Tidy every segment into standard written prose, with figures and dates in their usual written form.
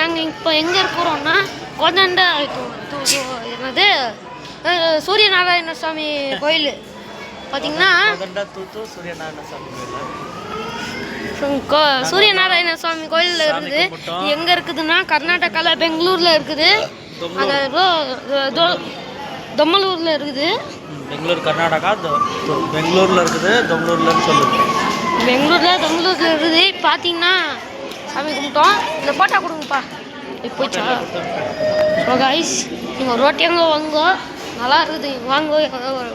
நாங்கள் இப்போ எங்கே இருக்கிறோன்னா கோதண்ட என்னது சூரியநாராயண சுவாமி கோயில் பார்த்தீங்கன்னா சூரியநாராயண சுவாமி கோயில் இருக்குது. எங்கே இருக்குதுன்னா கர்நாடகாவில் பெங்களூரில் இருக்குது. அது தொம்மலூரில் இருக்குது. பெங்களூர் கர்நாடகா பெங்களூரில் இருக்குது. தொம்மலூரில் இருக்குது. பார்த்தீங்கன்னா சாமி கும்பிட்டோம். இந்த போட்டா கொடுங்கப்பா. போச்சா கைஸ், நீங்கள் ஒரு வாட்டியாங்க வாங்க, நல்லா இருக்குது. வாங்க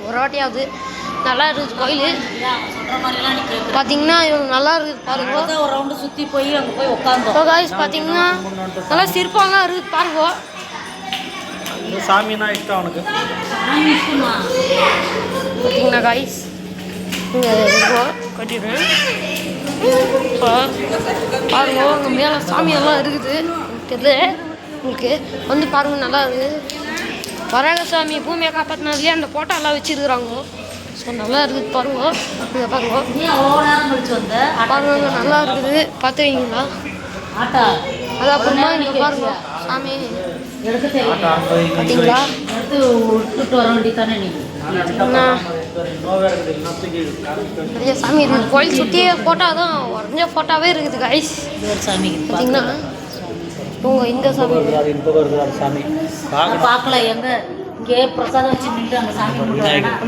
ஒரு வாட்டியாவது நல்லா இருக்குது கோயில். பார்த்தீங்கன்னா நல்லா இருக்குது பாருங்க. ஒரு ரவுண்டு சுற்றி போய் அங்கே போய் உட்காந்தோம். கைஸ் பார்த்தீங்கன்னா நல்லா சிற்பம்லாம் இருக்குது பாருங்க. சாமினா இஷ்டம் அவனுக்கு. பார்த்தீங்கன்னா கைஸ் இங்கே கட்டிடுறேன் பாருங்க. அங்கே மேலே சாமியெல்லாம் இருக்குது. தெரியல உங்களுக்கு வந்து பாருங்க, நல்லா இருக்குது. வரகசாமி பூமியை காப்பாற்றினதுலேயே அந்த போட்டோலாம் வச்சுருக்குறாங்க. ஸோ நல்லா இருக்குது பாருங்க. இங்கே பாருங்க பாருங்க, நல்லா இருக்குது. பார்த்துருக்கீங்களா? அது அப்புறமா இங்கே பாருங்க சாமி பார்த்தீங்களா? நிறைய சாமி இருக்குது. கோயில் சுற்றியே ஃபோட்டோ தான் உடஞ்ச ஃபோட்டோவே இருக்குது கைஸ். சாமி பார்த்தீங்கன்னா இந்த சாமி பார்க்கல. எங்க இங்கே பிரசாதம் வச்சு நின்று அந்த சாமி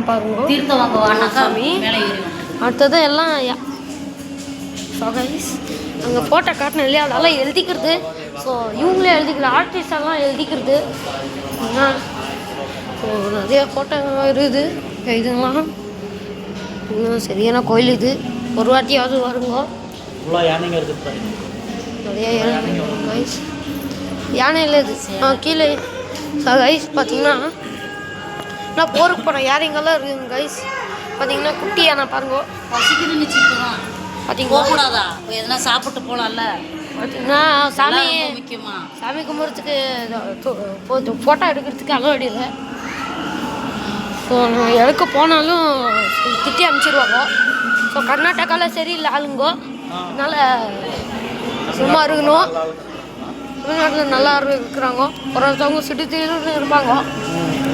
பாருங்க. தீர்த்தம் வாங்க சாமி மேலே ஏறி அடுத்தது எல்லாம் அங்கே ஃபோட்டோ காட்டினேன் இல்லையா, அதெல்லாம் எழுதிக்கிறது. ஸோ இவங்களே எழுதிக்கிறது, ஆர்டிஸ்ட் எல்லாம் எழுதிக்கிறது. ஸோ நிறைய ஃபோட்டோ இருக்குது. இதுங்களாம் இன்னும் சரியான கோயில். இது ஒரு வாட்டியாவது வருங்க. நிறைய கைஸ் யானை இல்லை இது கீழே கைஸ். பார்த்தீங்கன்னா நான் போருக்கு போகிறேன். யானைங்கெல்லாம் இருக்குங்க கைஸ். பார்த்தீங்கன்னா குட்டி யானை பாருங்க. பசிக்குது நிச்சயம் பார்த்தீங்களா? போகக்கூடாதா? எதனா சாப்பிட்டு போகலாம்ல. பார்த்தீங்கன்னா சாமி முக்கியமா சாமி கும்பிட்றதுக்கு ஃபோட்டோ எடுக்கிறதுக்கு அலோடு இல்லை. ஸோ நான் எடுக்க போனாலும் திட்டி அனுப்பிச்சிடுவாங்க. ஸோ கர்நாடகாவில் சரியில்லை ஆளுங்கோ, அதனால் சும்மா இருக்கணும். தமிழ்நாட்டில் நல்லா இருக்கிறாங்க. ஒருத்தவங்க சுற்றி இருப்பாங்க.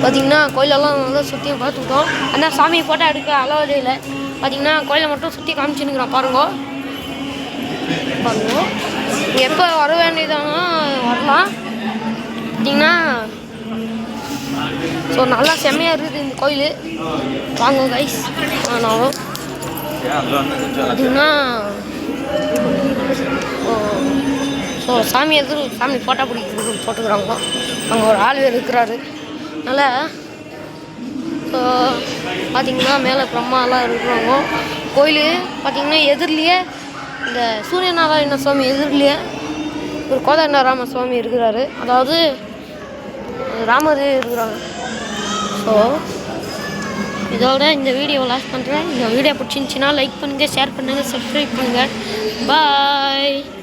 பார்த்திங்கன்னா கோயிலெல்லாம் நல்லா சுற்றியும் பார்த்துக்கிட்டோம். ஆனால் சாமி ஃபோட்டோ எடுக்க அலோடு இல்லை. பார்த்திங்கன்னா கோயிலை மட்டும் சுற்றி காமிச்சுன்னுக்குறோம் பாருங்க. எப்போ வர வேண்டியதானா வரலாம். பார்த்திங்கன்னா ஸோ நல்லா செம்மையாக இருக்குது இந்த கோயில். வாங்க கைஸ். ஆனாலும் பார்த்திங்கன்னா ஸோ சாமி சாமி ஃபோட்டோ பிடிக்கிறது போட்டுக்கிறாங்க. அங்கே ஒரு ஆள் இருக்கிறாரு. அதனால் ஸோ பார்த்திங்கன்னா மேலே பிரம்மாலாம் இருக்கிறாங்க. கோயில் பார்த்திங்கன்னா எதிர்லேயே இந்த சூரியநாராயண சுவாமி எதிர்லேயே ஒரு கோதண்டராம சுவாமி இருக்கிறாரு. அதாவது ராமர் இருக்கிறாங்க. ஸோ இதோட இந்த வீடியோவை லாஸ்ட் பண்ணுறேன். இந்த வீடியோ பிடிச்சிருந்துச்சின்னா லைக் பண்ணுங்கள், ஷேர் பண்ணுங்கள், சப்ஸ்கிரைப் பண்ணுங்கள். பாய்.